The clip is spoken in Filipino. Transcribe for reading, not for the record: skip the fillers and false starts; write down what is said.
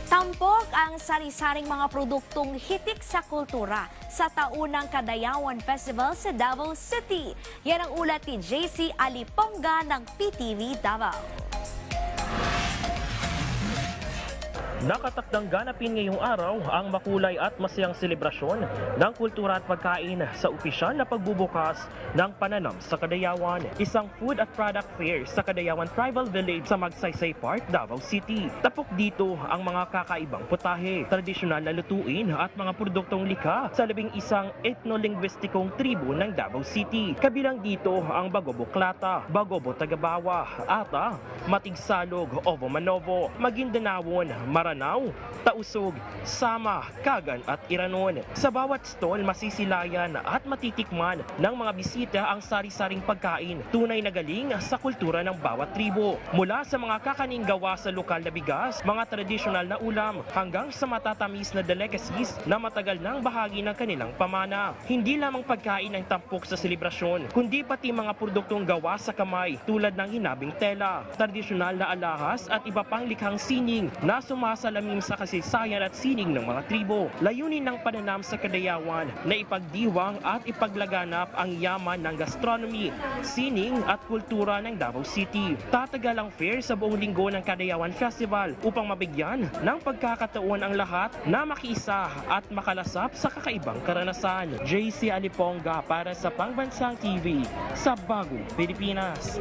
Tampok ang sari-saring mga produktong hitik sa kultura sa taunang Kadayawan Festival sa Davao City. Yan ang ulat ni JC Aliponga ng PTV Davao. Nakatakdang ganapin ngayong araw ang makulay at masayang selebrasyon ng kultura at pagkain sa opisyal na pagbubukas ng Pananam sa Kadayawan. Isang food at product fair sa Kadayawan Tribal Village sa Magsaysay Park, Davao City. Tapok dito ang mga kakaibang putahe, tradisyonal na lutuin at mga produktong likha sa 11 etnolinguistikong tribo ng Davao City. Kabilang dito ang Bagobo Klata, Bagobo Tagabawa, Ata, Matigsalog, Ovo Manovo, Maguindanawon, Maranao, Tausog, Sama, Kagan at Iranon. Sa bawat stall masisilayan at matitikman ng mga bisita ang sari-saring pagkain, tunay na galing sa kultura ng bawat tribo. Mula sa mga kakaning gawa sa lokal na bigas, mga tradisyonal na ulam, hanggang sa matatamis na delicacies na matagal nang bahagi ng kanilang pamana. Hindi lamang pagkain ang tampok sa selebrasyon, kundi pati mga produktong gawa sa kamay tulad ng hinabing tela, tradisyonal na alahas at iba pang likhang sining na sumasalamin sa kasaysayan at sining ng mga tribo. Layunin ng Pananam sa Kadayawan na ipagdiwang at ipaglaganap ang yaman ng gastronomy, sining at kultura ng Davao City. Tatagal ang fair sa buong linggo ng Kadayawan Festival upang mabigyan ng pagkakataon ang lahat na makiisa at makalasap sa kakaibang karanasan. JC Aliponga para sa Pangbansang TV sa Bagong Pilipinas.